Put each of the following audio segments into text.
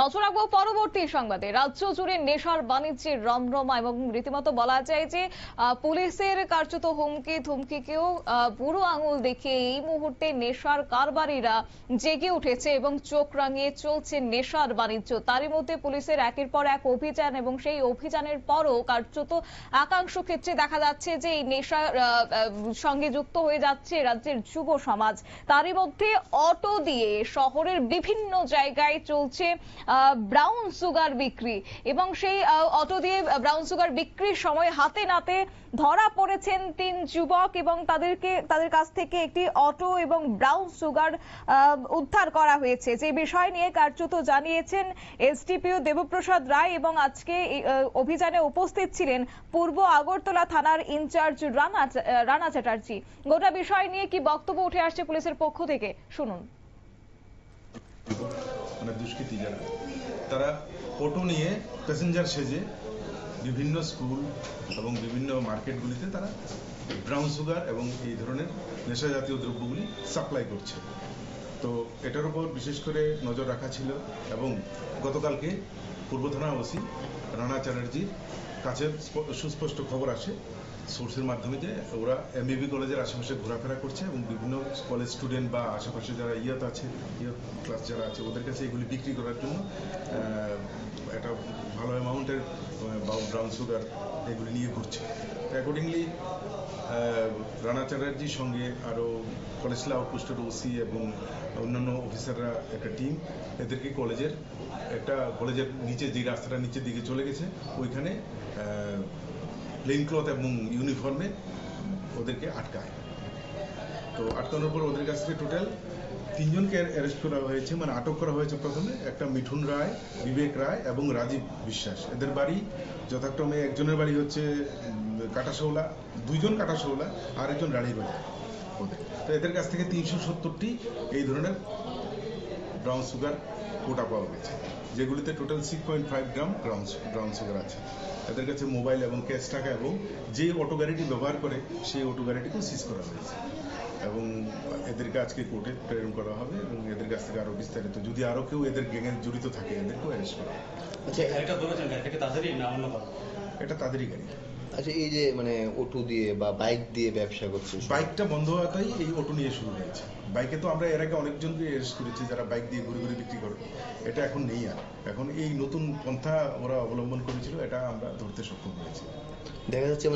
নজর রাখবো পরবর্তী সংবাদে। রাজ্য জুড়ে নেশার বাণিজ্যের রমরমা এবং রীতিমতো বলা যায় যে পুলিশের কার্যত হুমকি ধুমকিকেও বুড়ো আঙুল দেখিয়ে এই মুহূর্তে নেশার কারবারিরা জেগে উঠেছে এবং চোখ রাঙিয়ে চলছে নেশার বাণিজ্য। তারই মধ্যে পুলিশের একের পর এক অভিযান এবং সেই অভিযানের পরও কার্যত একাংশ ক্ষেত্রে দেখা যাচ্ছে যে এই নেশার সঙ্গে যুক্ত হয়ে যাচ্ছে রাজ্যের যুব সমাজ। তারই মধ্যে অটো দিয়ে শহরের বিভিন্ন জায়গায় চলছে ব্রাউন সুগার বিক্রি এবং সেই অটো দিয়ে ব্রাউন সুগার বিক্রির সময় হাতে নাতে ধরা পড়েছেন 3 যুবক এবং তাদের কাছ থেকে একটি অটো এবং ব্রাউন সুগার উদ্ধার করা হয়েছে। যে বিষয় নিয়ে কার্যত জানিয়েছেন এসডিপিও দেবপ্রসাদ রায় এবং আজকে অভিযানে উপস্থিত ছিলেন পূর্ব আগরতলা থানার ইনচার্জ রানা চ্যাটার্জি। গোটা বিষয় নিয়ে কি বক্তব্য উঠে আসছে পুলিশের পক্ষ থেকে শুনুন। দুষ্কৃতী যারা তারা অটো নিয়ে প্যাসেঞ্জার সেজে বিভিন্ন স্কুল এবং বিভিন্ন মার্কেটগুলিতে তারা ব্রাউন সুগার এবং এই ধরনের নেশা জাতীয় দ্রব্যগুলি সাপ্লাই করছে। তো এটার উপর বিশেষ করে নজর রাখা ছিল এবং গতকালকে পূর্ব থানা ওসি রানা চ্যাটার্জির কাছে সুস্পষ্ট খবর আসে সোর্সের মাধ্যমে যে ওরা এমবিবি কলেজের আশেপাশে ঘোরাফেরা করছে এবং বিভিন্ন কলেজ স্টুডেন্ট বা আশেপাশে যারা ইয়ত ক্লাস যারা আছে ওদের কাছে এগুলি বিক্রি করার জন্য একটা ভালো অ্যামাউন্টের ব্রাউন সুগার এগুলি নিয়ে ঘুরছে। অ্যাকর্ডিংলি রানা চ্যাটার্জির সঙ্গে আরও কলেজলা আউটপোস্টের ওসি এবং অন্যান্য অফিসাররা একটা টিম এদেরকে কলেজের নিচে যে রাস্তাটা নিচের দিকে চলে গেছে ওইখানে প্লেন ক্লথ এবং ইউনিফর্মে ওদেরকে আটকায়। তো আটকানোর পর ওদের কাছ থেকে টোটাল 3 জনকে অ্যারেস্ট করা হয়েছে, মানে আটক করা হয়েছে। প্রথমে একটা মিঠুন রায়, বিবেক রায় এবং রাজীব বিশ্বাস। এদের বাড়ি যথাক্রমে একজনের বাড়ি হচ্ছে কাটাশৌলা, 2 জন কাটাশৌলা আর একজন রানীবাজার। তো এদের কাছ থেকে 370টি এই ধরনের ব্রাউন সুগার কোটা পাওয়া গেছে, যেগুলিতে টোটাল 6.5 গ্রাম ব্রাউন সুগার আছে। এদের কাছে মোবাইল এবং ক্যাশ টাকা এবং যে অটো গাড়িটি ব্যবহার করে সেই অটো গাড়িটিকেও সিজ করা হয়েছে এবং এদেরকে আজকে কোর্টে প্রেরণ করা হবে এবং এদের কাছ থেকে আরো বিস্তারিত যদি আরো কেউ এদের গ্যাংয়ে জড়িত থাকে এদেরকেও অ্যারেস্ট করা হবে। আচ্ছা, এটা ধরেছেন এটা তাদেরই না অন্য কারো? এটা তাদেরই গাড়ি। আচ্ছা, এই যে মানে অটো দিয়ে বা বাইক দিয়ে ব্যবসা করছে, বাইকটা বন্ধ হওয়াটাই এই অটো নিয়ে শুরু হয়েছে। বাইকে তো আমরা এর আগে অনেকজনকে অ্যারেস্ট করেছি যারা বাইক দিয়ে ঘুরে ঘুরে বিক্রি করে। এটা এখন নেই, আর এখন এই নতুন পন্থা ওরা অবলম্বন করেছিল, এটা আমরা ধরতে সক্ষম হয়েছি। দেখা যাচ্ছে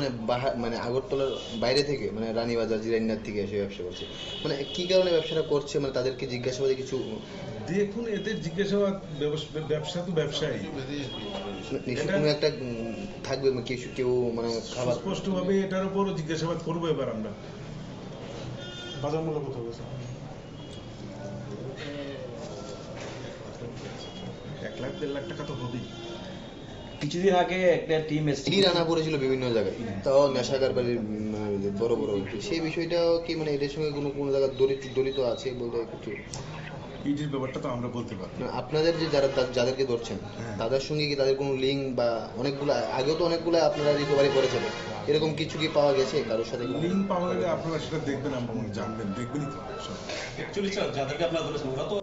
মানে আগরতলার বাইরে থেকে, মানে রানীবাজার জিরাইনার থেকে এসে ব্যবসা করছে। মানে কি কারণে ব্যবসাটা করছে, মানে তাদেরকে জিজ্ঞাসাবাদে কিছু দেখুন, এদের জিজ্ঞাসাবাদ ব্যবসা তো ব্যবসায়ী কোনো একটা থাকবে, কেউ মানে স্পষ্ট ভাবে এটার উপর জিজ্ঞাসাবাদ করবো। এবার আমরা বাজার মূল্য কত হয়েছে? 1 লাখ 1.5 লাখ টাকা তো হবেই। কিছুদিন আগে একটা টিম রানা করেছিল বিভিন্ন জায়গায়, তাও নেশা কারবারির বড় বড় সেই বিষয়টাও কি মানে এদের সঙ্গে কোনো জায়গায় জড়িত আছে বলতে কিছু? ইডির ব্যাপারটা তো আমরা বলতে পারি না। আপনাদের যে যাদেরকে ধরছেন তাদের সঙ্গে কি তাদের কোনো লিঙ্ক বা অনেকগুলো আগেও তো অনেকগুলো আপনারা রিকভারি করেছেন, এরকম কিছু কি পাওয়া গেছে কারোর সাথে? লিঙ্ক পাওয়া গেলে আপনারা সেটা দেখবেন, আপনারা জানবেন, দেখবেনই তো। অ্যাকচুয়ালি স্যার যাদেরকে আপনারা ধরেছেন ওরা তো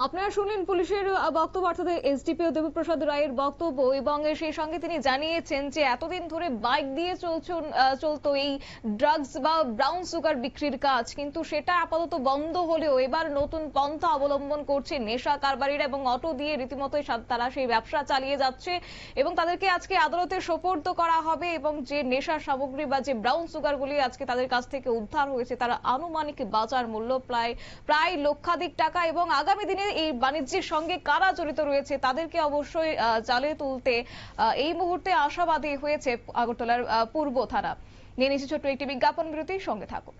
আপনারা শুনলেন পুলিশের বক্তব্য, অর্থাৎ এসডিপিও দেবপ্রসাদ রায়ের বক্তব্য এবং সেই সঙ্গে তিনি জানিয়েছেন যে এতদিন ধরে বাইক দিয়ে চলতো এই ড্রাগস বা ব্রাউন সুগার বিক্রির কাজ, কিন্তু সেটা আপাতত বন্ধ হলেও এবার নতুন পন্থা অবলম্বন করছে নেশা কারবারিরা এবং অটো দিয়ে রীতিমতো তারা সেই ব্যবসা চালিয়ে যাচ্ছে এবং তাদেরকে আজকে আদালতে সোপর্দ করা হবে এবং যে নেশা সামগ্রী বা যে ব্রাউন সুগারগুলি আজকে তাদের কাছ থেকে উদ্ধার হয়েছে তার আনুমানিক বাজার মূল্য প্রায় লক্ষাধিক টাকা এবং আগামী দিনে এই বাণিজ্যের সঙ্গে কারা জড়িত রয়েছে তাদেরকে অবশ্যই জালে তুলতে এই মুহূর্তে আশাবাদী হয়েছে আগরতলার পূর্ব থানা। নিয়ে নিচ্ছে ছোট্ট একটি বিজ্ঞাপন বিরতি, সঙ্গে থাকুন।